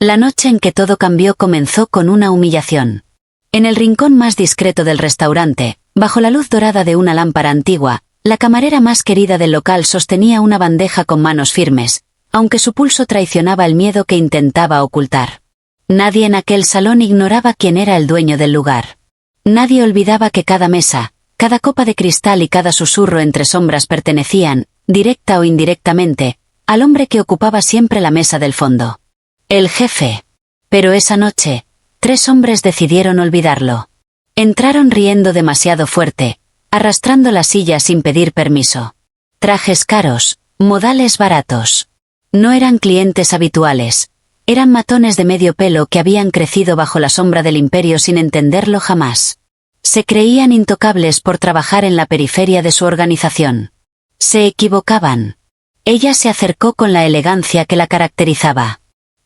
La noche en que todo cambió comenzó con una humillación. En el rincón más discreto del restaurante, bajo la luz dorada de una lámpara antigua, la camarera más querida del local sostenía una bandeja con manos firmes, aunque su pulso traicionaba el miedo que intentaba ocultar. Nadie en aquel salón ignoraba quién era el dueño del lugar. Nadie olvidaba que cada mesa, cada copa de cristal y cada susurro entre sombras pertenecían, directa o indirectamente, al hombre que ocupaba siempre la mesa del fondo. El jefe. Pero esa noche, 3 hombres decidieron olvidarlo. Entraron riendo demasiado fuerte, arrastrando la silla sin pedir permiso. Trajes caros, modales baratos. No eran clientes habituales. Eran matones de medio pelo que habían crecido bajo la sombra del imperio sin entenderlo jamás. Se creían intocables por trabajar en la periferia de su organización. Se equivocaban. Ella se acercó con la elegancia que la caracterizaba.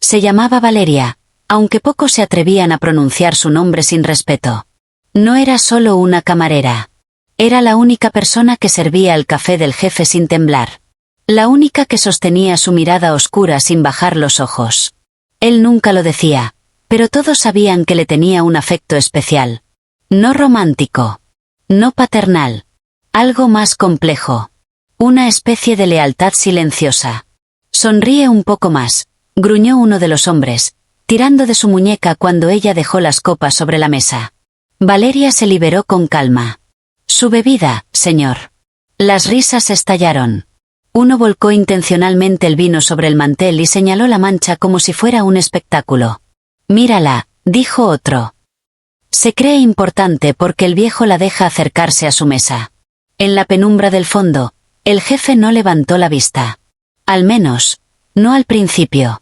Se llamaba Valeria, aunque pocos se atrevían a pronunciar su nombre sin respeto. No era solo una camarera. Era la única persona que servía el café del jefe sin temblar. La única que sostenía su mirada oscura sin bajar los ojos. Él nunca lo decía, pero todos sabían que le tenía un afecto especial. No romántico. No paternal. Algo más complejo. Una especie de lealtad silenciosa. Sonríe un poco más, gruñó uno de los hombres, tirando de su muñeca cuando ella dejó las copas sobre la mesa. Valeria se liberó con calma. Su bebida, señor. Las risas estallaron. Uno volcó intencionalmente el vino sobre el mantel y señaló la mancha como si fuera un espectáculo. Mírala, dijo otro. Se cree importante porque el viejo la deja acercarse a su mesa. En la penumbra del fondo, el jefe no levantó la vista. Al menos, no al principio.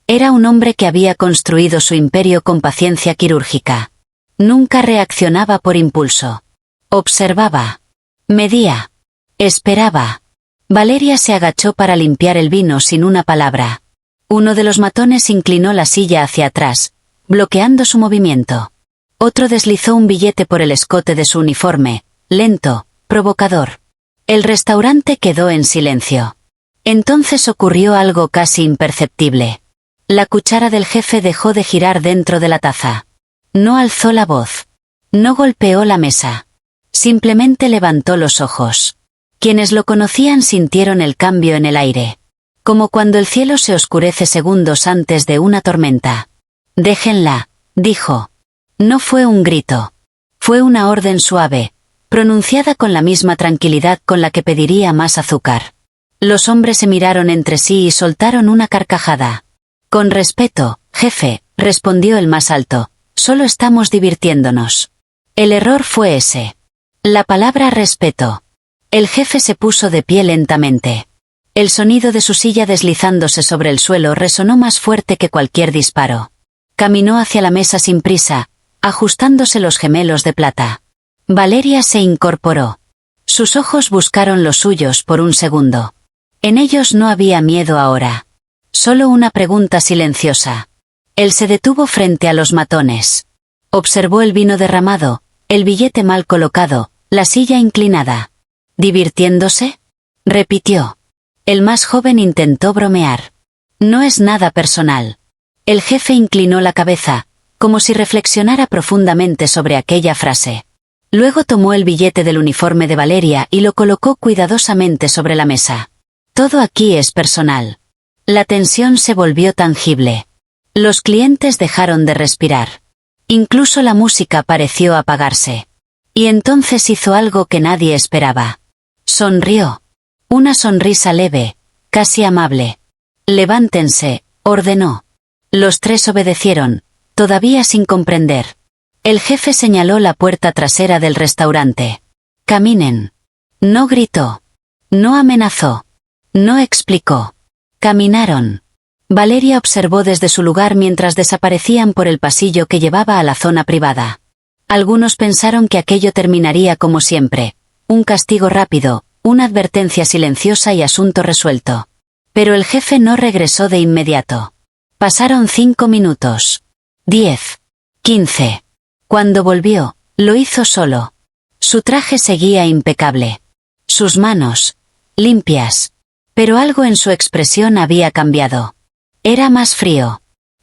Era un hombre que había construido su imperio con paciencia quirúrgica. Nunca reaccionaba por impulso. Observaba. Medía. Esperaba. Valeria se agachó para limpiar el vino sin una palabra. Uno de los matones inclinó la silla hacia atrás, bloqueando su movimiento. Otro deslizó un billete por el escote de su uniforme, lento, provocador. El restaurante quedó en silencio. Entonces ocurrió algo casi imperceptible. La cuchara del jefe dejó de girar dentro de la taza. No alzó la voz. No golpeó la mesa. Simplemente levantó los ojos. Quienes lo conocían sintieron el cambio en el aire. Como cuando el cielo se oscurece segundos antes de una tormenta. Déjenla, dijo. No fue un grito. Fue una orden suave, pronunciada con la misma tranquilidad con la que pediría más azúcar. Los hombres se miraron entre sí y soltaron una carcajada. Con respeto, jefe, respondió el más alto, solo estamos divirtiéndonos. El error fue ese. La palabra respeto. El jefe se puso de pie lentamente. El sonido de su silla deslizándose sobre el suelo resonó más fuerte que cualquier disparo. Caminó hacia la mesa sin prisa, ajustándose los gemelos de plata. Valeria se incorporó. Sus ojos buscaron los suyos por un segundo. En ellos no había miedo ahora. Solo una pregunta silenciosa. Él se detuvo frente a los matones. Observó el vino derramado, el billete mal colocado, la silla inclinada. ¿Divirtiéndose? Repitió. El más joven intentó bromear. No es nada personal. El jefe inclinó la cabeza, como si reflexionara profundamente sobre aquella frase. Luego tomó el billete del uniforme de Valeria y lo colocó cuidadosamente sobre la mesa. Todo aquí es personal. La tensión se volvió tangible. Los clientes dejaron de respirar. Incluso la música pareció apagarse. Y entonces hizo algo que nadie esperaba. Sonrió. Una sonrisa leve, casi amable. Levántense, ordenó. Los 3 obedecieron, todavía sin comprender. El jefe señaló la puerta trasera del restaurante. Caminen. No gritó. No amenazó. No explicó. Caminaron. Valeria observó desde su lugar mientras desaparecían por el pasillo que llevaba a la zona privada. Algunos pensaron que aquello terminaría como siempre. Un castigo rápido, una advertencia silenciosa y asunto resuelto. Pero el jefe no regresó de inmediato. Pasaron 5 minutos. 10. 15. Cuando volvió, lo hizo solo. Su traje seguía impecable. Sus manos, limpias. Pero algo en su expresión había cambiado. Era más frío.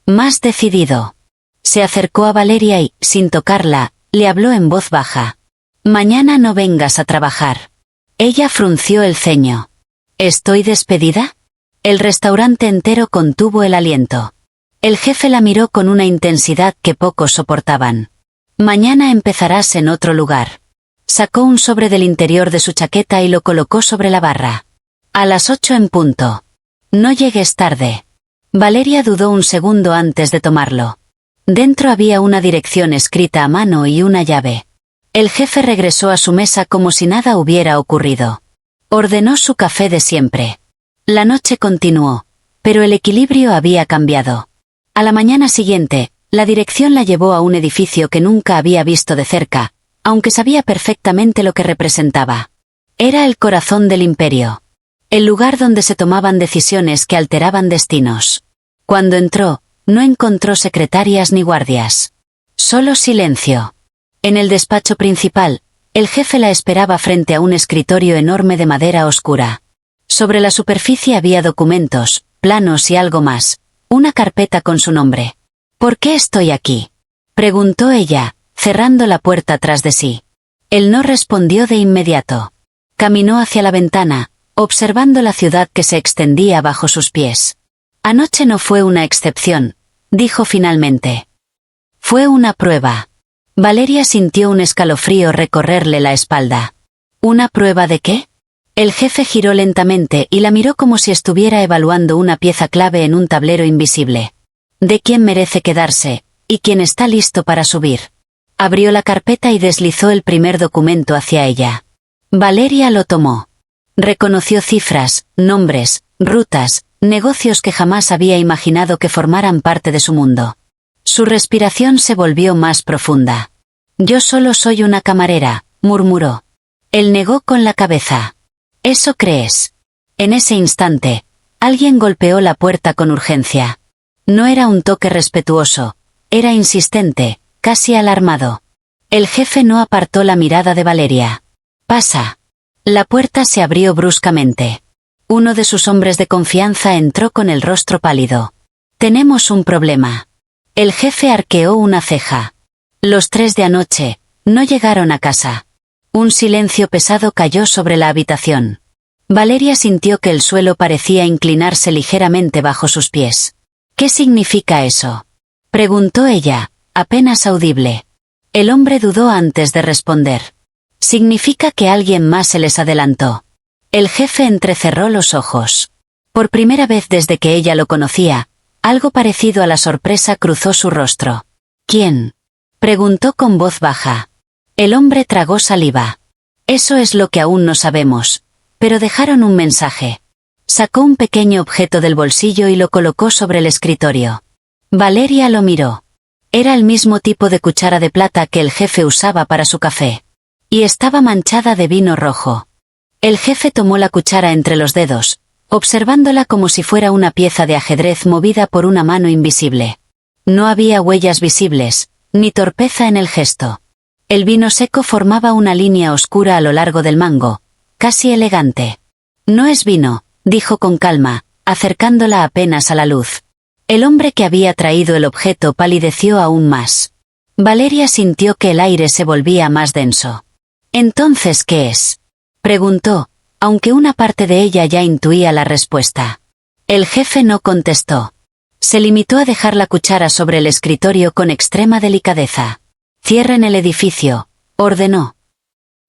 Más decidido. Se acercó a Valeria y, sin tocarla, le habló en voz baja. «Mañana no vengas a trabajar». Ella frunció el ceño. «¿Estoy despedida?» El restaurante entero contuvo el aliento. El jefe la miró con una intensidad que pocos soportaban. «Mañana empezarás en otro lugar». Sacó un sobre del interior de su chaqueta y lo colocó sobre la barra. «A las 8 en punto. No llegues tarde». Valeria dudó un segundo antes de tomarlo. Dentro había una dirección escrita a mano y una llave. El jefe regresó a su mesa como si nada hubiera ocurrido. Ordenó su café de siempre. La noche continuó, pero el equilibrio había cambiado. A la mañana siguiente, la dirección la llevó a un edificio que nunca había visto de cerca, aunque sabía perfectamente lo que representaba. Era el corazón del imperio. El lugar donde se tomaban decisiones que alteraban destinos. Cuando entró, no encontró secretarias ni guardias. Solo silencio. En el despacho principal, el jefe la esperaba frente a un escritorio enorme de madera oscura. Sobre la superficie había documentos, planos y algo más, una carpeta con su nombre. «¿Por qué estoy aquí?», preguntó ella, cerrando la puerta tras de sí. Él no respondió de inmediato. Caminó hacia la ventana, observando la ciudad que se extendía bajo sus pies. «Anoche no fue una excepción», dijo finalmente. «Fue una prueba». Valeria sintió un escalofrío recorrerle la espalda. ¿Una prueba de qué? El jefe giró lentamente y la miró como si estuviera evaluando una pieza clave en un tablero invisible. ¿De quién merece quedarse, y quién está listo para subir? Abrió la carpeta y deslizó el primer documento hacia ella. Valeria lo tomó. Reconoció cifras, nombres, rutas, negocios que jamás había imaginado que formaran parte de su mundo. Su respiración se volvió más profunda. «Yo solo soy una camarera», murmuró. Él negó con la cabeza. «¿Eso crees?». En ese instante, alguien golpeó la puerta con urgencia. No era un toque respetuoso, era insistente, casi alarmado. El jefe no apartó la mirada de Valeria. «Pasa». La puerta se abrió bruscamente. Uno de sus hombres de confianza entró con el rostro pálido. «Tenemos un problema». El jefe arqueó una ceja. Los 3 de anoche, no llegaron a casa. Un silencio pesado cayó sobre la habitación. Valeria sintió que el suelo parecía inclinarse ligeramente bajo sus pies. «¿Qué significa eso?», preguntó ella, apenas audible. El hombre dudó antes de responder. «Significa que alguien más se les adelantó». El jefe entrecerró los ojos. Por primera vez desde que ella lo conocía, algo parecido a la sorpresa cruzó su rostro. «¿Quién?», preguntó con voz baja. El hombre tragó saliva. «Eso es lo que aún no sabemos, pero dejaron un mensaje». Sacó un pequeño objeto del bolsillo y lo colocó sobre el escritorio. Valeria lo miró. Era el mismo tipo de cuchara de plata que el jefe usaba para su café. Y estaba manchada de vino rojo. El jefe tomó la cuchara entre los dedos, observándola como si fuera una pieza de ajedrez movida por una mano invisible. No había huellas visibles, ni torpeza en el gesto. El vino seco formaba una línea oscura a lo largo del mango, casi elegante. «No es vino», dijo con calma, acercándola apenas a la luz. El hombre que había traído el objeto palideció aún más. Valeria sintió que el aire se volvía más denso. «¿Entonces qué es?», preguntó, aunque una parte de ella ya intuía la respuesta. El jefe no contestó. Se limitó a dejar la cuchara sobre el escritorio con extrema delicadeza. «Cierren el edificio», ordenó.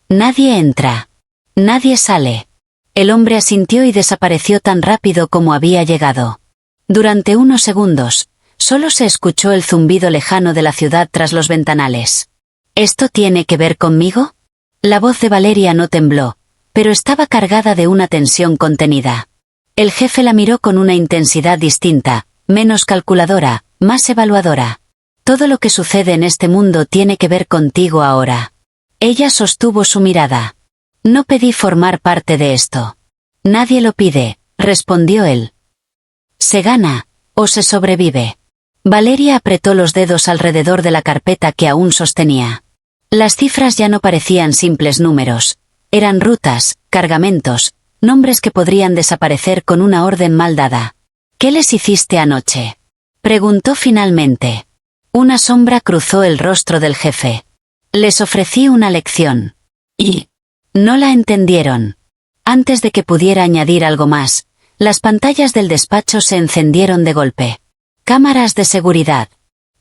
«Nadie entra. Nadie sale». El hombre asintió y desapareció tan rápido como había llegado. Durante unos segundos, solo se escuchó el zumbido lejano de la ciudad tras los ventanales. «¿Esto tiene que ver conmigo?». La voz de Valeria no tembló, pero estaba cargada de una tensión contenida. El jefe la miró con una intensidad distinta, menos calculadora, más evaluadora. «Todo lo que sucede en este mundo tiene que ver contigo ahora». Ella sostuvo su mirada. «No pedí formar parte de esto». «Nadie lo pide», respondió él. «Se gana, o se sobrevive». Valeria apretó los dedos alrededor de la carpeta que aún sostenía. Las cifras ya no parecían simples números. Eran rutas, cargamentos, nombres que podrían desaparecer con una orden mal dada. «¿Qué les hiciste anoche?». Preguntó finalmente. Una sombra cruzó el rostro del jefe. Les ofrecí una lección. Y no la entendieron. Antes de que pudiera añadir algo más, las pantallas del despacho se encendieron de golpe. Cámaras de seguridad.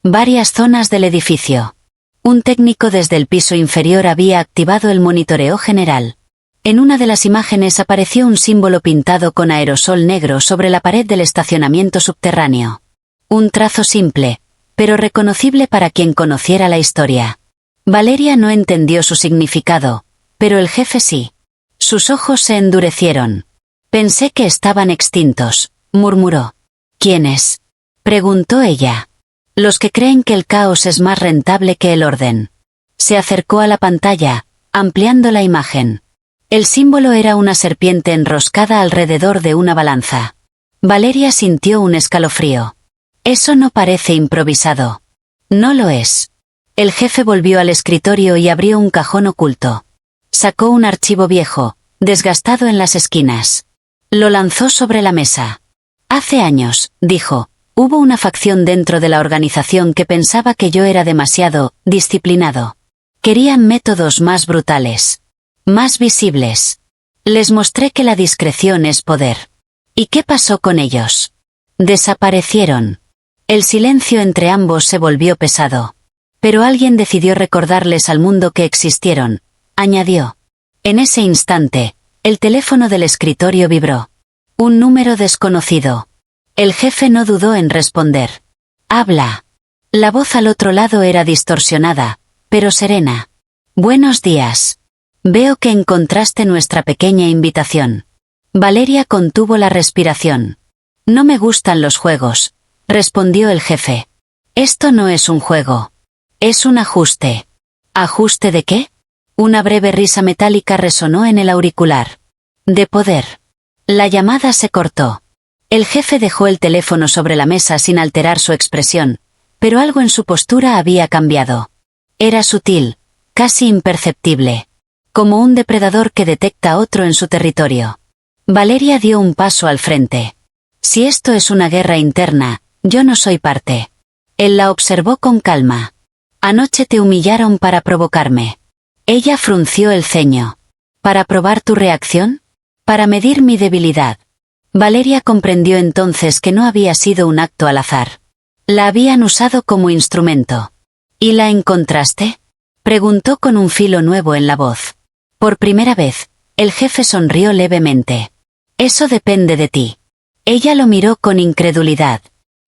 Varias zonas del edificio. Un técnico desde el piso inferior había activado el monitoreo general. En una de las imágenes apareció un símbolo pintado con aerosol negro sobre la pared del estacionamiento subterráneo. Un trazo simple, pero reconocible para quien conociera la historia. Valeria no entendió su significado, pero el jefe sí. Sus ojos se endurecieron. Pensé que estaban extintos, murmuró. ¿Quiénes? Preguntó ella. Los que creen que el caos es más rentable que el orden. Se acercó a la pantalla, ampliando la imagen. El símbolo era una serpiente enroscada alrededor de una balanza. Valeria sintió un escalofrío. Eso no parece improvisado. No lo es. El jefe volvió al escritorio y abrió un cajón oculto. Sacó un archivo viejo, desgastado en las esquinas. Lo lanzó sobre la mesa. Hace años, dijo, hubo una facción dentro de la organización que pensaba que yo era demasiado disciplinado. Querían métodos más brutales. Más visibles. Les mostré que la discreción es poder. ¿Y qué pasó con ellos? Desaparecieron. El silencio entre ambos se volvió pesado. Pero alguien decidió recordarles al mundo que existieron, añadió. En ese instante, el teléfono del escritorio vibró. Un número desconocido. El jefe no dudó en responder. Habla. La voz al otro lado era distorsionada, pero serena. Buenos días. Veo que encontraste nuestra pequeña invitación. Valeria contuvo la respiración. No me gustan los juegos, respondió el jefe. Esto no es un juego. Es un ajuste. ¿Ajuste de qué? Una breve risa metálica resonó en el auricular. De poder. La llamada se cortó. El jefe dejó el teléfono sobre la mesa sin alterar su expresión, pero algo en su postura había cambiado. Era sutil, casi imperceptible. Como un depredador que detecta a otro en su territorio. Valeria dio un paso al frente. Si esto es una guerra interna, yo no soy parte. Él la observó con calma. Anoche te humillaron para provocarme. Ella frunció el ceño. ¿Para probar tu reacción? Para medir mi debilidad. Valeria comprendió entonces que no había sido un acto al azar. La habían usado como instrumento. ¿Y la encontraste? Preguntó con un filo nuevo en la voz. Por primera vez, el jefe sonrió levemente. Eso depende de ti. Ella lo miró con incredulidad.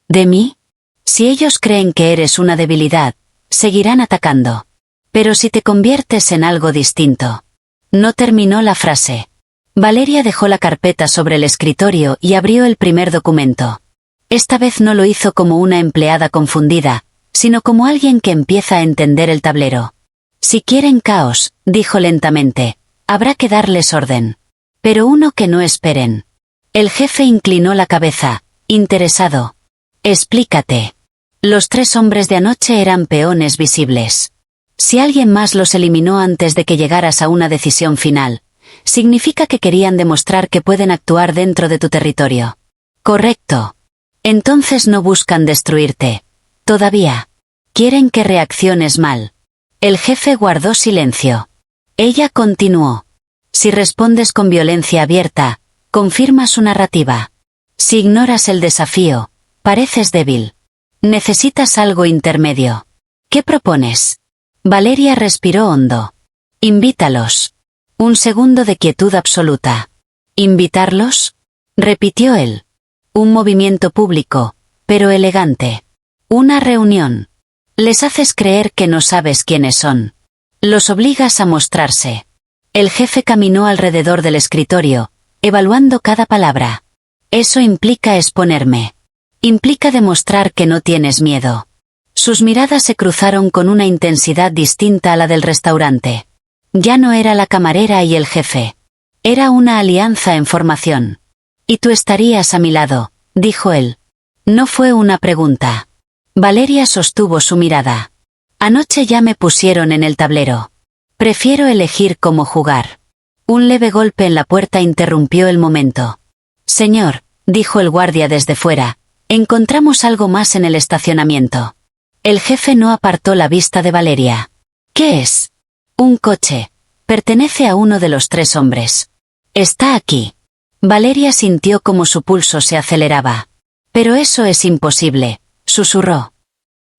¿De mí? Si ellos creen que eres una debilidad, seguirán atacando. Pero si te conviertes en algo distinto. No terminó la frase. Valeria dejó la carpeta sobre el escritorio y abrió el primer documento. Esta vez no lo hizo como una empleada confundida, sino como alguien que empieza a entender el tablero. Si quieren caos, dijo lentamente, habrá que darles orden. Pero uno que no esperen. El jefe inclinó la cabeza, interesado. Explícate. Los 3 hombres de anoche eran peones visibles. Si alguien más los eliminó antes de que llegaras a una decisión final, significa que querían demostrar que pueden actuar dentro de tu territorio. Correcto. Entonces no buscan destruirte. Todavía. Quieren que reacciones mal. El jefe guardó silencio. Ella continuó. Si respondes con violencia abierta, confirma su narrativa. Si ignoras el desafío, pareces débil. Necesitas algo intermedio. ¿Qué propones? Valeria respiró hondo. Invítalos. Un segundo de quietud absoluta. ¿Invitarlos? Repitió él. Un movimiento público, pero elegante. Una reunión. Les haces creer que no sabes quiénes son. Los obligas a mostrarse. El jefe caminó alrededor del escritorio, evaluando cada palabra. Eso implica exponerme. Implica demostrar que no tienes miedo. Sus miradas se cruzaron con una intensidad distinta a la del restaurante. Ya no era la camarera y el jefe. Era una alianza en formación. Y tú estarías a mi lado, dijo él. No fue una pregunta. Valeria sostuvo su mirada. Anoche ya me pusieron en el tablero. Prefiero elegir cómo jugar. Un leve golpe en la puerta interrumpió el momento. Señor, dijo el guardia desde fuera, Encontramos algo más en el estacionamiento. El jefe no apartó la vista de Valeria. ¿Qué es? Un coche. Pertenece a uno de los 3 hombres. Está aquí. Valeria sintió como su pulso se aceleraba. Pero eso es imposible, susurró.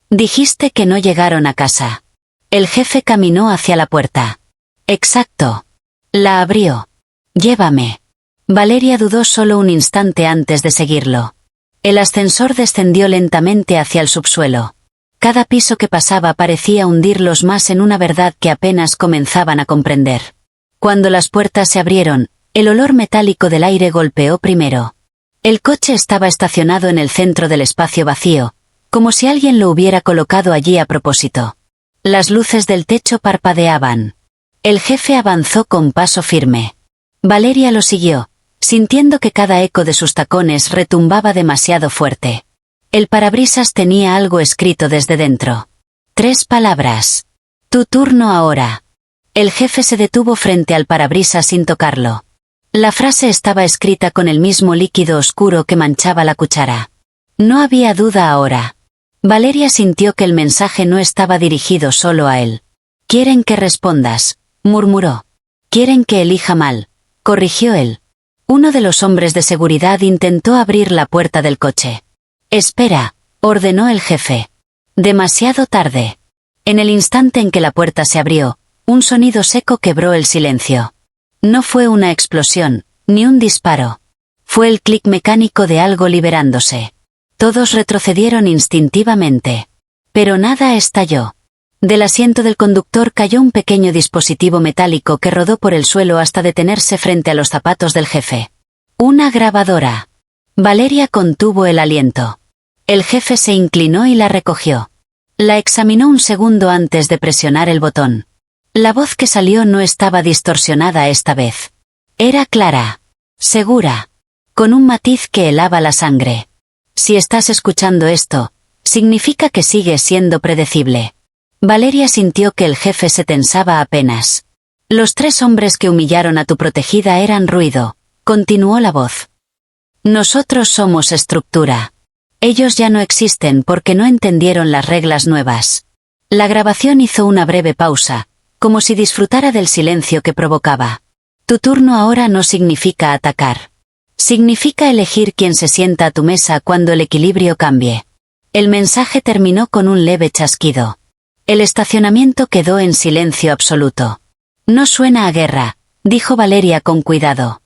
Dijiste que no llegaron a casa. El jefe caminó hacia la puerta. Exacto. La abrió. Llévame. Valeria dudó solo un instante antes de seguirlo. El ascensor descendió lentamente hacia el subsuelo. Cada piso que pasaba parecía hundirlos más en una verdad que apenas comenzaban a comprender. Cuando las puertas se abrieron, el olor metálico del aire golpeó primero. El coche estaba estacionado en el centro del espacio vacío, como si alguien lo hubiera colocado allí a propósito. Las luces del techo parpadeaban. El jefe avanzó con paso firme. Valeria lo siguió, sintiendo que cada eco de sus tacones retumbaba demasiado fuerte. El parabrisas tenía algo escrito desde dentro. 3 palabras. Tu turno ahora. El jefe se detuvo frente al parabrisas sin tocarlo. La frase estaba escrita con el mismo líquido oscuro que manchaba la cuchara. No había duda ahora. Valeria sintió que el mensaje no estaba dirigido solo a él. Quieren que respondas, murmuró. Quieren que elija mal, corrigió él. Uno de los hombres de seguridad intentó abrir la puerta del coche. Espera, ordenó el jefe. Demasiado tarde. En el instante en que la puerta se abrió, un sonido seco quebró el silencio. No fue una explosión, ni un disparo. Fue el clic mecánico de algo liberándose. Todos retrocedieron instintivamente. Pero nada estalló. Del asiento del conductor cayó un pequeño dispositivo metálico que rodó por el suelo hasta detenerse frente a los zapatos del jefe. Una grabadora. Valeria contuvo el aliento. El jefe se inclinó y la recogió. La examinó un segundo antes de presionar el botón. La voz que salió no estaba distorsionada esta vez. Era clara, segura, con un matiz que helaba la sangre. Si estás escuchando esto, significa que sigues siendo predecible. Valeria sintió que el jefe se tensaba apenas. Los 3 hombres que humillaron a tu protegida eran ruido, continuó la voz. Nosotros somos estructura. Ellos ya no existen porque no entendieron las reglas nuevas. La grabación hizo una breve pausa, como si disfrutara del silencio que provocaba. Tu turno ahora no significa atacar. Significa elegir quién se sienta a tu mesa cuando el equilibrio cambie. El mensaje terminó con un leve chasquido. El estacionamiento quedó en silencio absoluto. No suena a guerra, dijo Valeria con cuidado.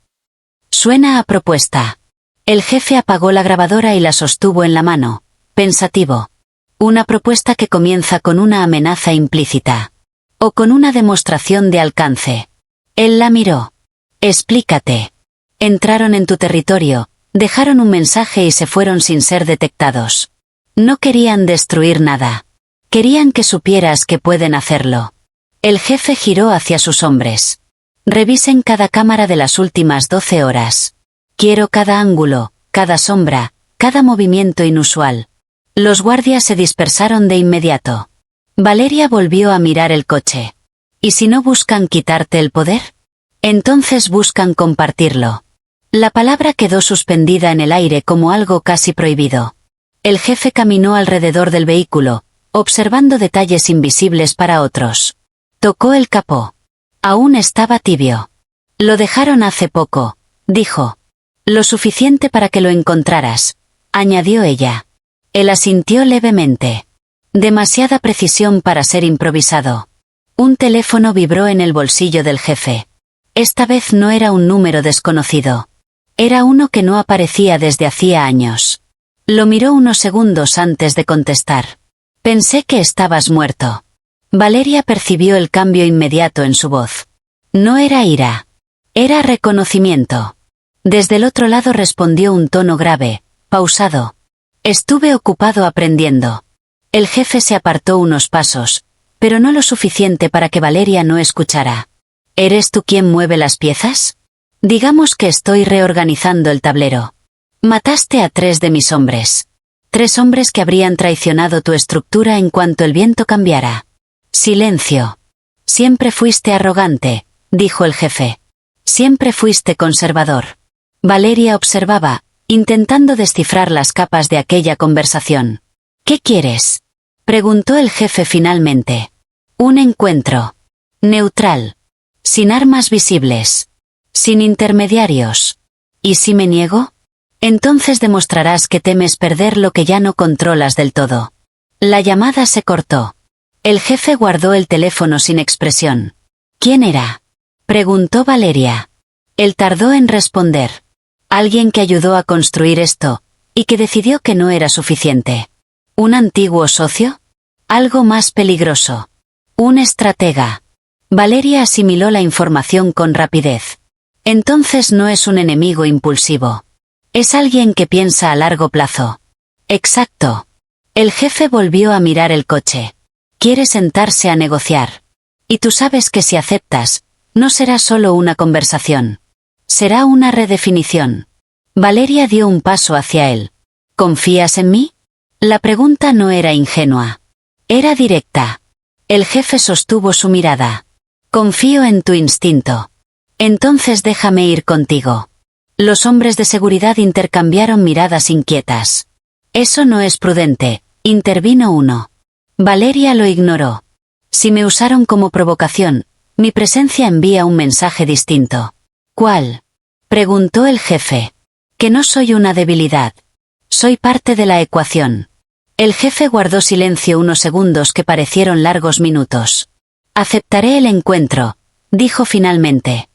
Suena a propuesta. El jefe apagó la grabadora y la sostuvo en la mano, pensativo. Una propuesta que comienza con una amenaza implícita. O con una demostración de alcance. Él la miró. Explícate. Entraron en tu territorio, dejaron un mensaje y se fueron sin ser detectados. No querían destruir nada. Querían que supieras que pueden hacerlo. El jefe giró hacia sus hombres. Revisen cada cámara de las últimas 12 horas. Quiero cada ángulo, cada sombra, cada movimiento inusual. Los guardias se dispersaron de inmediato. Valeria volvió a mirar el coche. ¿Y si no buscan quitarte el poder? Entonces buscan compartirlo. La palabra quedó suspendida en el aire como algo casi prohibido. El jefe caminó alrededor del vehículo, observando detalles invisibles para otros. Tocó el capó. Aún estaba tibio. Lo dejaron hace poco, dijo. Lo suficiente para que lo encontraras, añadió ella. Él asintió levemente. Demasiada precisión para ser improvisado. Un teléfono vibró en el bolsillo del jefe. Esta vez no era un número desconocido. Era uno que no aparecía desde hacía años. Lo miró unos segundos antes de contestar. Pensé que estabas muerto. Valeria percibió el cambio inmediato en su voz. No era ira. Era reconocimiento. Desde el otro lado respondió un tono grave, pausado. Estuve ocupado aprendiendo. El jefe se apartó unos pasos, pero no lo suficiente para que Valeria no escuchara. ¿Eres tú quien mueve las piezas? Digamos que estoy reorganizando el tablero. Mataste a 3 de mis hombres. 3 hombres que habrían traicionado tu estructura en cuanto el viento cambiara. Silencio. Siempre fuiste arrogante, dijo el jefe. Siempre fuiste conservador. Valeria observaba, intentando descifrar las capas de aquella conversación. ¿Qué quieres?, preguntó el jefe finalmente. Un encuentro. Neutral. Sin armas visibles. Sin intermediarios. ¿Y si me niego? Entonces demostrarás que temes perder lo que ya no controlas del todo. La llamada se cortó. El jefe guardó el teléfono sin expresión. ¿Quién era?, preguntó Valeria. Él tardó en responder. Alguien que ayudó a construir esto, y que decidió que no era suficiente. ¿Un antiguo socio? Algo más peligroso. Un estratega. Valeria asimiló la información con rapidez. Entonces no es un enemigo impulsivo. Es alguien que piensa a largo plazo. Exacto. El jefe volvió a mirar el coche. Quiere sentarse a negociar. Y tú sabes que si aceptas, no será solo una conversación. Será una redefinición. Valeria dio un paso hacia él. ¿Confías en mí? La pregunta no era ingenua. Era directa. El jefe sostuvo su mirada. Confío en tu instinto. Entonces déjame ir contigo. Los hombres de seguridad intercambiaron miradas inquietas. Eso no es prudente, intervino uno. Valeria lo ignoró. Si me usaron como provocación, mi presencia envía un mensaje distinto. ¿Cuál?, preguntó el jefe. Que no soy una debilidad. Soy parte de la ecuación. El jefe guardó silencio unos segundos que parecieron largos minutos. Aceptaré el encuentro, dijo finalmente.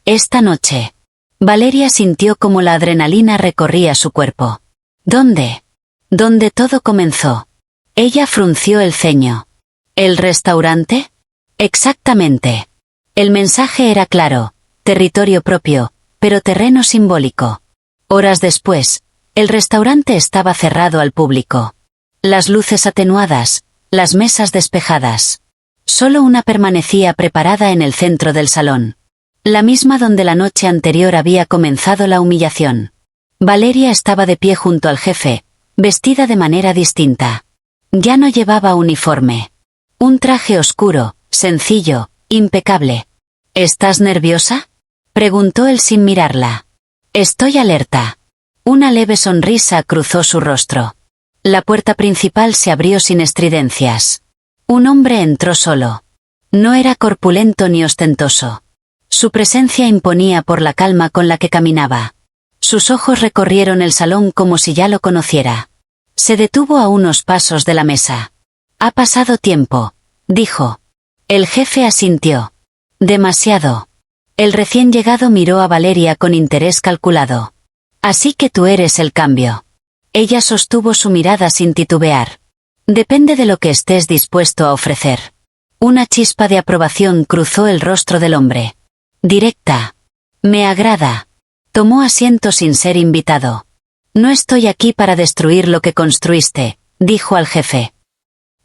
Esta noche. Valeria sintió como la adrenalina recorría su cuerpo. ¿Dónde? Donde todo comenzó. Ella frunció el ceño. ¿El restaurante? Exactamente. El mensaje era claro, territorio propio, pero terreno simbólico. Horas después, el restaurante estaba cerrado al público. Las luces atenuadas, las mesas despejadas. Solo una permanecía preparada en el centro del salón. La misma donde la noche anterior había comenzado la humillación. Valeria estaba de pie junto al jefe, vestida de manera distinta. Ya no llevaba uniforme. Un traje oscuro, sencillo, impecable. ¿Estás nerviosa?, preguntó él sin mirarla. Estoy alerta. Una leve sonrisa cruzó su rostro. La puerta principal se abrió sin estridencias. Un hombre entró solo. No era corpulento ni ostentoso. Su presencia imponía por la calma con la que caminaba. Sus ojos recorrieron el salón como si ya lo conociera. Se detuvo a unos pasos de la mesa. Ha pasado tiempo, dijo. El jefe asintió. Demasiado. El recién llegado miró a Valeria con interés calculado. Así que tú eres el cambio. Ella sostuvo su mirada sin titubear. Depende de lo que estés dispuesto a ofrecer. Una chispa de aprobación cruzó el rostro del hombre. Directa. Me agrada. Tomó asiento sin ser invitado. No estoy aquí para destruir lo que construiste, dijo al jefe.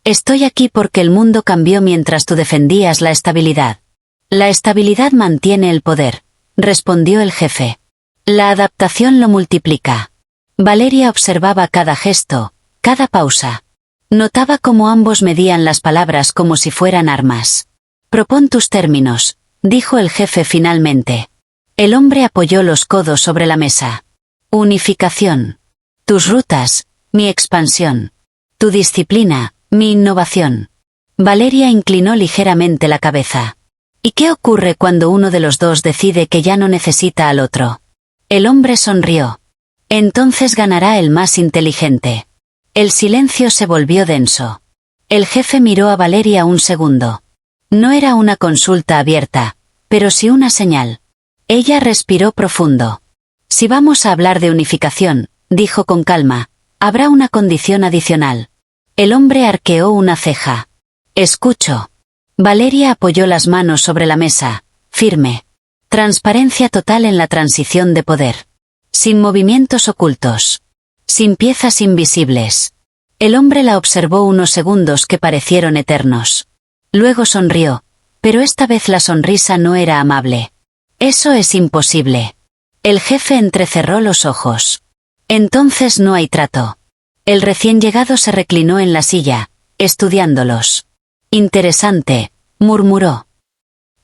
Estoy aquí porque el mundo cambió mientras tú defendías la estabilidad. La estabilidad mantiene el poder, respondió el jefe. La adaptación lo multiplica. Valeria observaba cada gesto, cada pausa. Notaba cómo ambos medían las palabras como si fueran armas. Propón tus términos, dijo el jefe finalmente. El hombre apoyó los codos sobre la mesa. Unificación. Tus rutas, mi expansión. Tu disciplina, mi innovación. Valeria inclinó ligeramente la cabeza. ¿Y qué ocurre cuando uno de los dos decide que ya no necesita al otro? El hombre sonrió. Entonces ganará el más inteligente. El silencio se volvió denso. El jefe miró a Valeria un segundo. No era una consulta abierta, pero sí una señal. Ella respiró profundo. Si vamos a hablar de unificación, dijo con calma, habrá una condición adicional. El hombre arqueó una ceja. Escucho. Valeria apoyó las manos sobre la mesa, firme. Transparencia total en la transición de poder. Sin movimientos ocultos. Sin piezas invisibles. El hombre la observó unos segundos que parecieron eternos. Luego sonrió, pero esta vez la sonrisa no era amable. Eso es imposible. El jefe entrecerró los ojos. Entonces no hay trato. El recién llegado se reclinó en la silla, estudiándolos. Interesante, murmuró.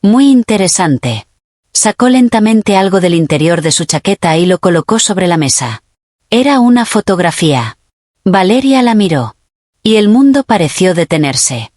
Muy interesante. Sacó lentamente algo del interior de su chaqueta y lo colocó sobre la mesa. Era una fotografía. Valeria la miró. Y el mundo pareció detenerse.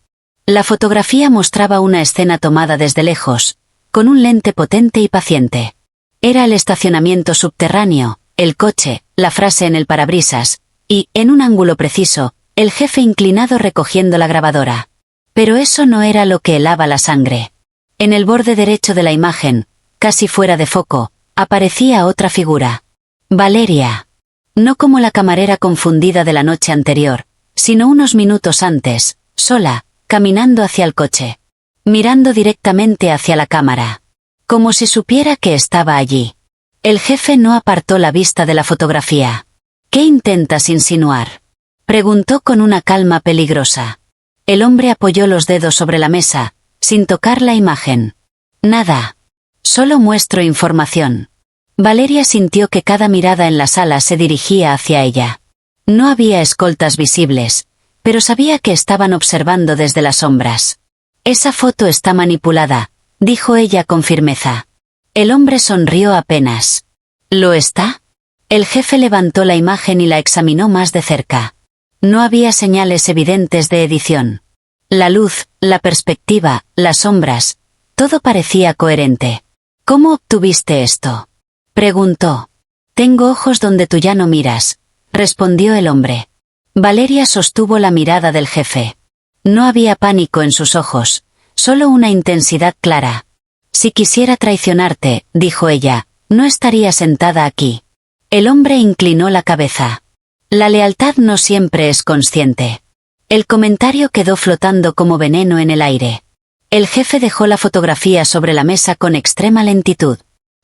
La fotografía mostraba una escena tomada desde lejos, con un lente potente y paciente. Era el estacionamiento subterráneo, el coche, la frase en el parabrisas, y, en un ángulo preciso, el jefe inclinado recogiendo la grabadora. Pero eso no era lo que helaba la sangre. En el borde derecho de la imagen, casi fuera de foco, aparecía otra figura. Valeria. No como la camarera confundida de la noche anterior, sino unos minutos antes, sola, caminando hacia el coche. Mirando directamente hacia la cámara. Como si supiera que estaba allí. El jefe no apartó la vista de la fotografía. ¿Qué intentas insinuar?, preguntó con una calma peligrosa. El hombre apoyó los dedos sobre la mesa, sin tocar la imagen. Nada. Solo muestro información. Valeria sintió que cada mirada en la sala se dirigía hacia ella. No había escoltas visibles, pero sabía que estaban observando desde las sombras. Esa foto está manipulada, dijo ella con firmeza. El hombre sonrió apenas. ¿Lo está? El jefe levantó la imagen y la examinó más de cerca. No había señales evidentes de edición. La luz, la perspectiva, las sombras, todo parecía coherente. ¿Cómo obtuviste esto?, preguntó. Tengo ojos donde tú ya no miras, respondió el hombre. Valeria sostuvo la mirada del jefe. No había pánico en sus ojos, solo una intensidad clara. Si quisiera traicionarte, dijo ella, no estaría sentada aquí. El hombre inclinó la cabeza. La lealtad no siempre es consciente. El comentario quedó flotando como veneno en el aire. El jefe dejó la fotografía sobre la mesa con extrema lentitud.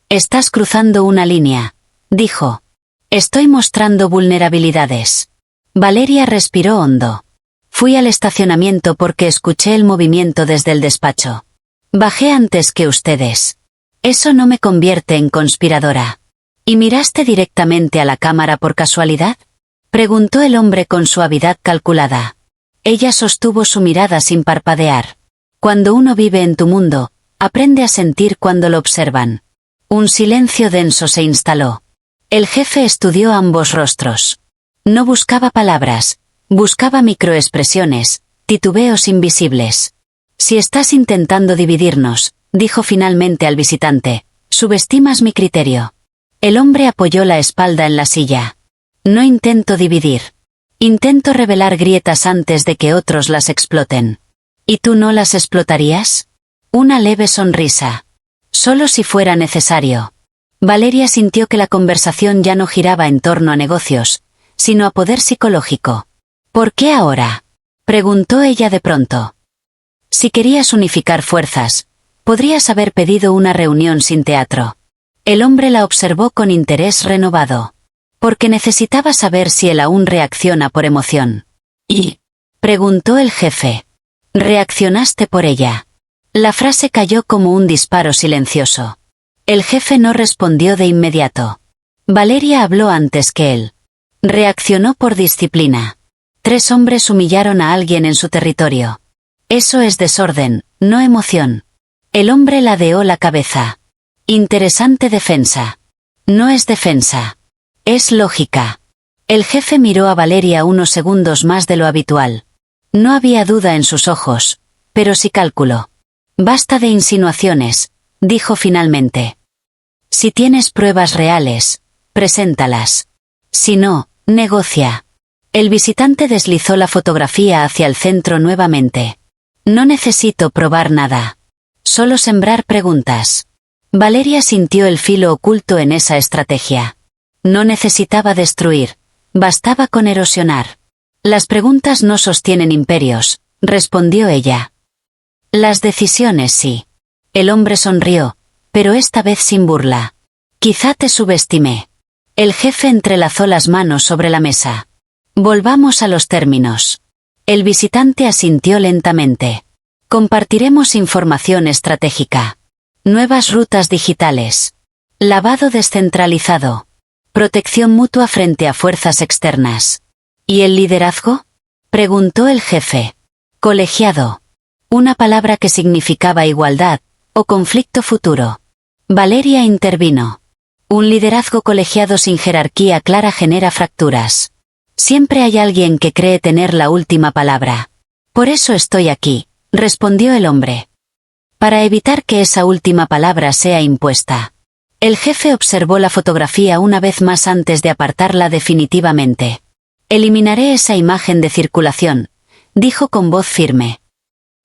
Estás cruzando una línea, dijo. Estoy mostrando vulnerabilidades. Valeria respiró hondo. Fui al estacionamiento porque escuché el movimiento desde el despacho. Bajé antes que ustedes. Eso no me convierte en conspiradora. ¿Y miraste directamente a la cámara por casualidad?, preguntó el hombre con suavidad calculada. Ella sostuvo su mirada sin parpadear. Cuando uno vive en tu mundo, aprende a sentir cuando lo observan. Un silencio denso se instaló. El jefe estudió ambos rostros. No buscaba palabras, buscaba microexpresiones, titubeos invisibles. Si estás intentando dividirnos, dijo finalmente al visitante, subestimas mi criterio. El hombre apoyó la espalda en la silla. No intento dividir. Intento revelar grietas antes de que otros las exploten. ¿Y tú no las explotarías? Una leve sonrisa. Solo si fuera necesario. Valeria sintió que la conversación ya no giraba en torno a negocios, sino a poder psicológico. ¿Por qué ahora?, preguntó ella de pronto. Si querías unificar fuerzas, podrías haber pedido una reunión sin teatro. El hombre la observó con interés renovado. Porque necesitaba saber si él aún reacciona por emoción. ¿Y?, preguntó el jefe. Reaccionaste por ella. La frase cayó como un disparo silencioso. El jefe no respondió de inmediato. Valeria habló antes que él. Reaccionó por disciplina. 3 hombres humillaron a alguien en su territorio. Eso es desorden, no emoción. El hombre ladeó la cabeza. Interesante defensa. No es defensa. Es lógica. El jefe miró a Valeria unos segundos más de lo habitual. No había duda en sus ojos, pero sí cálculo. Basta de insinuaciones, dijo finalmente. Si tienes pruebas reales, preséntalas. Si no, negocia. El visitante deslizó la fotografía hacia el centro nuevamente. No necesito probar nada. Solo sembrar preguntas. Valeria sintió el filo oculto en esa estrategia. No necesitaba destruir, bastaba con erosionar. Las preguntas no sostienen imperios, respondió ella. Las decisiones sí. El hombre sonrió, pero esta vez sin burla. Quizá te subestimé. El jefe entrelazó las manos sobre la mesa. Volvamos a los términos. El visitante asintió lentamente. Compartiremos información estratégica. Nuevas rutas digitales. Lavado descentralizado. Protección mutua frente a fuerzas externas. ¿Y el liderazgo?, preguntó el jefe. Colegiado. Una palabra que significaba igualdad, o conflicto futuro. Valeria intervino. Un liderazgo colegiado sin jerarquía clara genera fracturas. Siempre hay alguien que cree tener la última palabra. Por eso estoy aquí, respondió el hombre. Para evitar que esa última palabra sea impuesta. El jefe observó la fotografía una vez más antes de apartarla definitivamente. Eliminaré esa imagen de circulación, dijo con voz firme.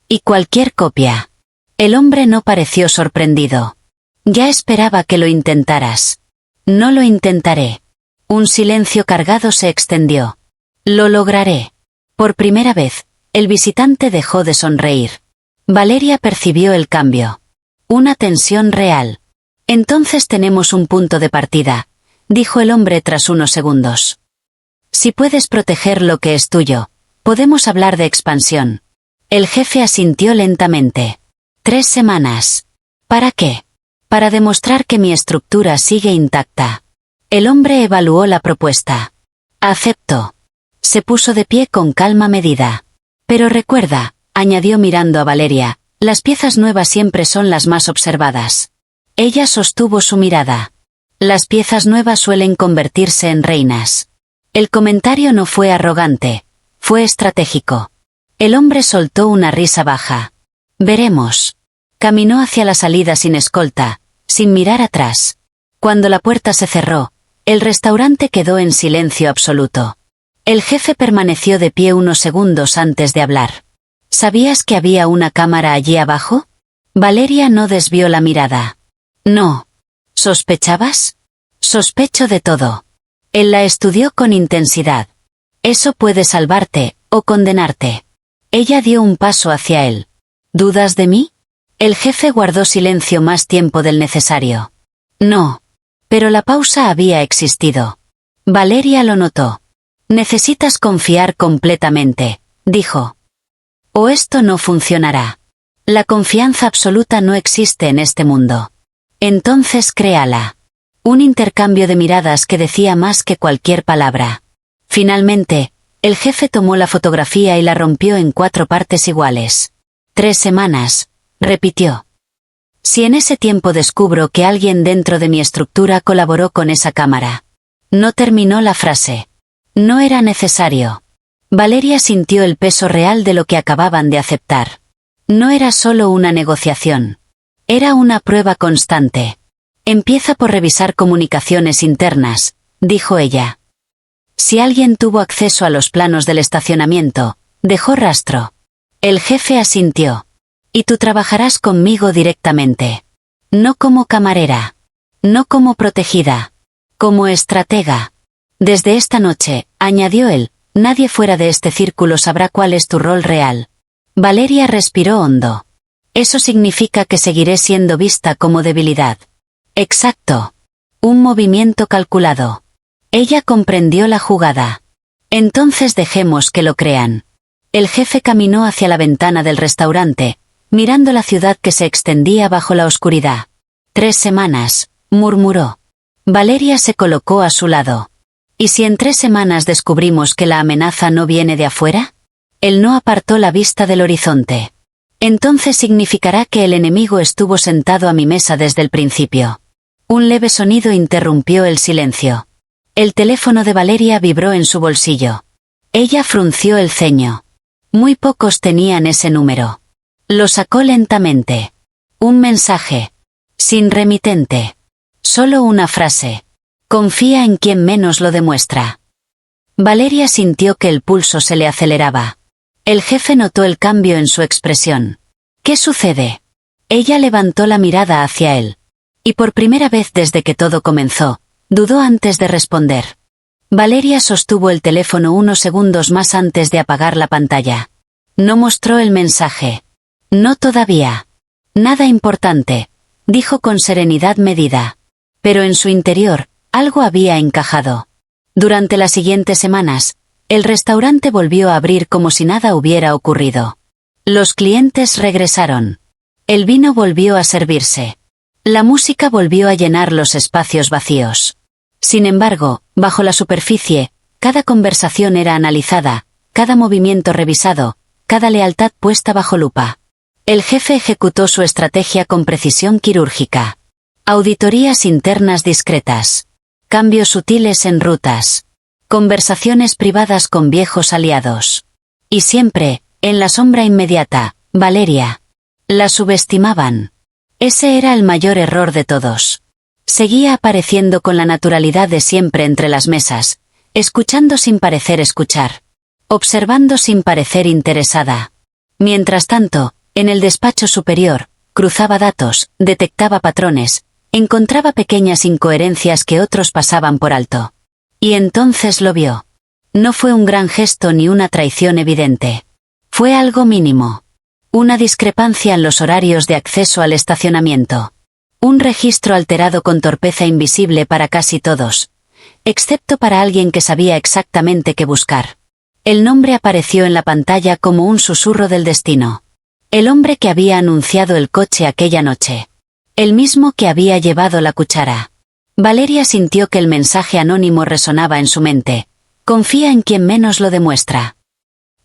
Y cualquier copia. El hombre no pareció sorprendido. Ya esperaba que lo intentaras. No lo intentaré. Un silencio cargado se extendió. Lo lograré. Por primera vez, el visitante dejó de sonreír. Valeria percibió el cambio. Una tensión real. Entonces tenemos un punto de partida, dijo el hombre tras unos segundos. Si puedes proteger lo que es tuyo, podemos hablar de expansión. El jefe asintió lentamente. 3 semanas. ¿Para qué? Para demostrar que mi estructura sigue intacta. El hombre evaluó la propuesta. Acepto. Se puso de pie con calma medida. Pero recuerda, añadió mirando a Valeria, las piezas nuevas siempre son las más observadas. Ella sostuvo su mirada. Las piezas nuevas suelen convertirse en reinas. El comentario no fue arrogante, fue estratégico. El hombre soltó una risa baja. Veremos. Caminó hacia la salida sin escolta, sin mirar atrás. Cuando la puerta se cerró, el restaurante quedó en silencio absoluto. El jefe permaneció de pie unos segundos antes de hablar. ¿Sabías que había una cámara allí abajo? Valeria no desvió la mirada. No. ¿Sospechabas? Sospecho de todo. Él la estudió con intensidad. Eso puede salvarte, o condenarte. Ella dio un paso hacia él. ¿Dudas de mí? El jefe guardó silencio más tiempo del necesario. No. Pero la pausa había existido. Valeria lo notó. Necesitas confiar completamente, dijo. O esto no funcionará. La confianza absoluta no existe en este mundo. Entonces créala. Un intercambio de miradas que decía más que cualquier palabra. Finalmente, el jefe tomó la fotografía y la rompió en 4 partes iguales. 3 semanas, repitió. Si en ese tiempo descubro que alguien dentro de mi estructura colaboró con esa cámara. No terminó la frase. No era necesario. Valeria sintió el peso real de lo que acababan de aceptar. No era solo una negociación. Era una prueba constante. Empieza por revisar comunicaciones internas, dijo ella. Si alguien tuvo acceso a los planos del estacionamiento, dejó rastro. El jefe asintió. Y tú trabajarás conmigo directamente. No como camarera. No como protegida. Como estratega. Desde esta noche, añadió él, nadie fuera de este círculo sabrá cuál es tu rol real. Valeria respiró hondo. Eso significa que seguiré siendo vista como debilidad. Exacto. Un movimiento calculado. Ella comprendió la jugada. Entonces dejemos que lo crean. El jefe caminó hacia la ventana del restaurante, mirando la ciudad que se extendía bajo la oscuridad. 3 semanas, murmuró. Valeria se colocó a su lado. ¿Y si en 3 semanas descubrimos que la amenaza no viene de afuera? Él no apartó la vista del horizonte. Entonces significará que el enemigo estuvo sentado a mi mesa desde el principio. Un leve sonido interrumpió el silencio. El teléfono de Valeria vibró en su bolsillo. Ella frunció el ceño. Muy pocos tenían ese número. Lo sacó lentamente. Un mensaje. Sin remitente. Solo una frase. Confía en quien menos lo demuestra. Valeria sintió que el pulso se le aceleraba. El jefe notó el cambio en su expresión. ¿Qué sucede? Ella levantó la mirada hacia él. Y por primera vez desde que todo comenzó, dudó antes de responder. Valeria sostuvo el teléfono unos segundos más antes de apagar la pantalla. No mostró el mensaje. No todavía. Nada importante, dijo con serenidad medida. Pero en su interior, algo había encajado. Durante las siguientes semanas, el restaurante volvió a abrir como si nada hubiera ocurrido. Los clientes regresaron. El vino volvió a servirse. La música volvió a llenar los espacios vacíos. Sin embargo, bajo la superficie, cada conversación era analizada, cada movimiento revisado, cada lealtad puesta bajo lupa. El jefe ejecutó su estrategia con precisión quirúrgica. Auditorías internas discretas. Cambios sutiles en rutas. Conversaciones privadas con viejos aliados. Y siempre, en la sombra inmediata, Valeria. La subestimaban. Ese era el mayor error de todos. Seguía apareciendo con la naturalidad de siempre entre las mesas, escuchando sin parecer escuchar. Observando sin parecer interesada. Mientras tanto, en el despacho superior, cruzaba datos, detectaba patrones, encontraba pequeñas incoherencias que otros pasaban por alto. Y entonces lo vio. No fue un gran gesto ni una traición evidente. Fue algo mínimo. Una discrepancia en los horarios de acceso al estacionamiento. Un registro alterado con torpeza invisible para casi todos, excepto para alguien que sabía exactamente qué buscar. El nombre apareció en la pantalla como un susurro del destino. El hombre que había anunciado el coche aquella noche. El mismo que había llevado la cuchara. Valeria sintió que el mensaje anónimo resonaba en su mente. Confía en quien menos lo demuestra.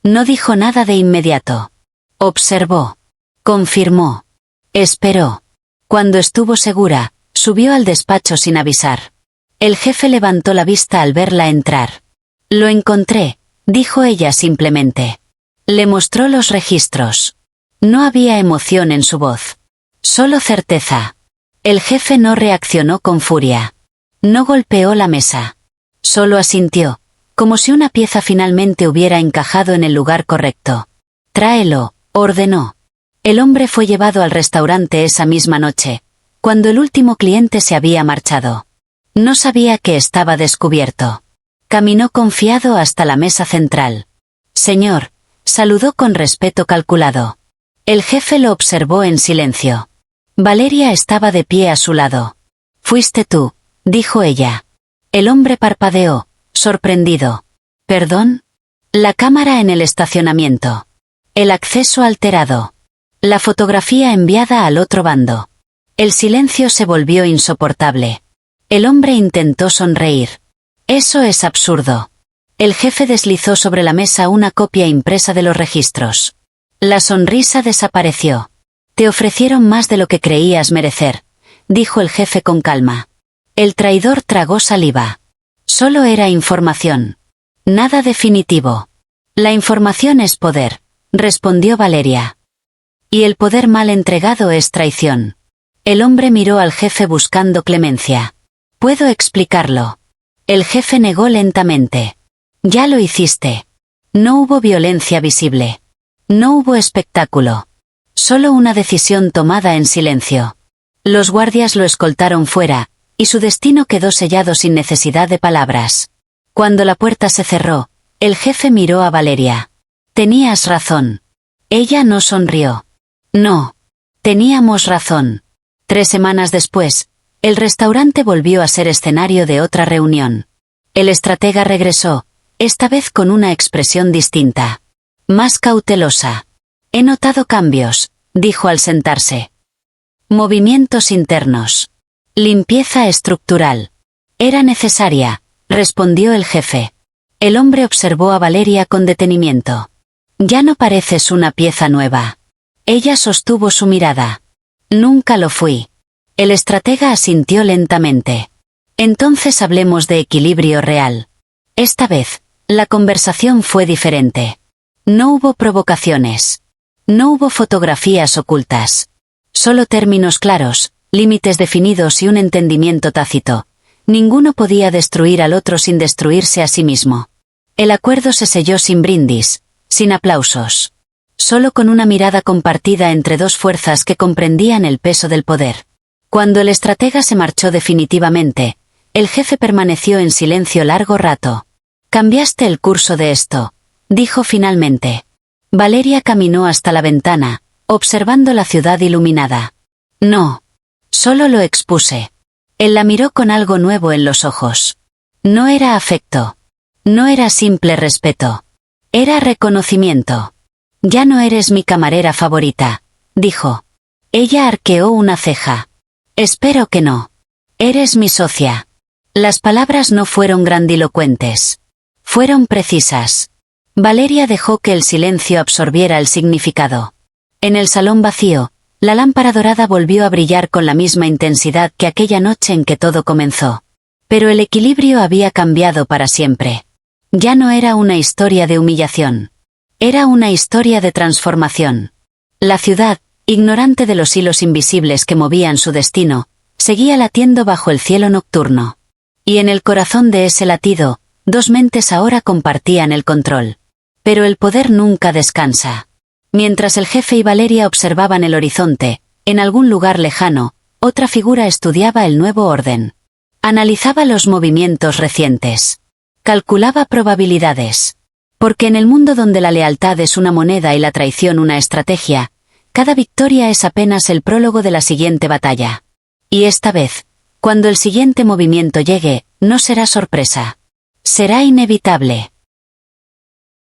No dijo nada de inmediato. Observó. Confirmó. Esperó. Cuando estuvo segura, subió al despacho sin avisar. El jefe levantó la vista al verla entrar. Lo encontré, dijo ella simplemente. Le mostró los registros. No había emoción en su voz. Solo certeza. El jefe no reaccionó con furia. No golpeó la mesa. Solo asintió, como si una pieza finalmente hubiera encajado en el lugar correcto. Tráelo, ordenó. El hombre fue llevado al restaurante esa misma noche, cuando el último cliente se había marchado. No sabía que estaba descubierto. Caminó confiado hasta la mesa central. Señor, saludó con respeto calculado. El jefe lo observó en silencio. Valeria estaba de pie a su lado. Fuiste tú, dijo ella. El hombre parpadeó, sorprendido. ¿Perdón? La cámara en el estacionamiento. El acceso alterado. La fotografía enviada al otro bando. El silencio se volvió insoportable. El hombre intentó sonreír. Eso es absurdo. El jefe deslizó sobre la mesa una copia impresa de los registros. La sonrisa desapareció. Te ofrecieron más de lo que creías merecer, dijo el jefe con calma. El traidor tragó saliva. Solo era información. Nada definitivo. La información es poder, respondió Valeria. Y el poder mal entregado es traición. El hombre miró al jefe buscando clemencia. Puedo explicarlo. El jefe negó lentamente. Ya lo hiciste. No hubo violencia visible. No hubo espectáculo. Solo una decisión tomada en silencio. Los guardias lo escoltaron fuera, y su destino quedó sellado sin necesidad de palabras. Cuando la puerta se cerró, el jefe miró a Valeria. Tenías razón. Ella no sonrió. No. Teníamos razón. 3 semanas después, el restaurante volvió a ser escenario de otra reunión. El estratega regresó, esta vez con una expresión distinta. Más cautelosa. He notado cambios, dijo al sentarse. Movimientos internos. Limpieza estructural. Era necesaria, respondió el jefe. El hombre observó a Valeria con detenimiento. Ya no pareces una pieza nueva. Ella sostuvo su mirada. Nunca lo fui. El estratega asintió lentamente. Entonces hablemos de equilibrio real. Esta vez, la conversación fue diferente. No hubo provocaciones. No hubo fotografías ocultas. Solo términos claros, límites definidos y un entendimiento tácito. Ninguno podía destruir al otro sin destruirse a sí mismo. El acuerdo se selló sin brindis, sin aplausos. Solo con una mirada compartida entre dos fuerzas que comprendían el peso del poder. Cuando el estratega se marchó definitivamente, el jefe permaneció en silencio largo rato. Cambiaste el curso de esto, dijo finalmente. Valeria caminó hasta la ventana, observando la ciudad iluminada. No. Solo lo expuse. Él la miró con algo nuevo en los ojos. No era afecto. No era simple respeto. Era reconocimiento. Ya no eres mi camarera favorita, dijo. Ella arqueó una ceja. Espero que no. Eres mi socia. Las palabras no fueron grandilocuentes. Fueron precisas. Valeria dejó que el silencio absorbiera el significado. En el salón vacío, La lámpara dorada volvió a brillar con la misma intensidad que aquella noche en que todo comenzó. Pero el equilibrio había cambiado para siempre. Ya no era una historia de humillación. Era una historia de transformación. La ciudad, ignorante de los hilos invisibles que movían su destino, seguía latiendo bajo el cielo nocturno. Y en el corazón de ese latido, dos mentes ahora compartían el control. Pero el poder nunca descansa. Mientras el jefe y Valeria observaban el horizonte, en algún lugar lejano, otra figura estudiaba el nuevo orden. Analizaba los movimientos recientes. Calculaba probabilidades. Porque en el mundo donde la lealtad es una moneda y la traición una estrategia, cada victoria es apenas el prólogo de la siguiente batalla. Y esta vez, cuando el siguiente movimiento llegue, no será sorpresa. Será inevitable.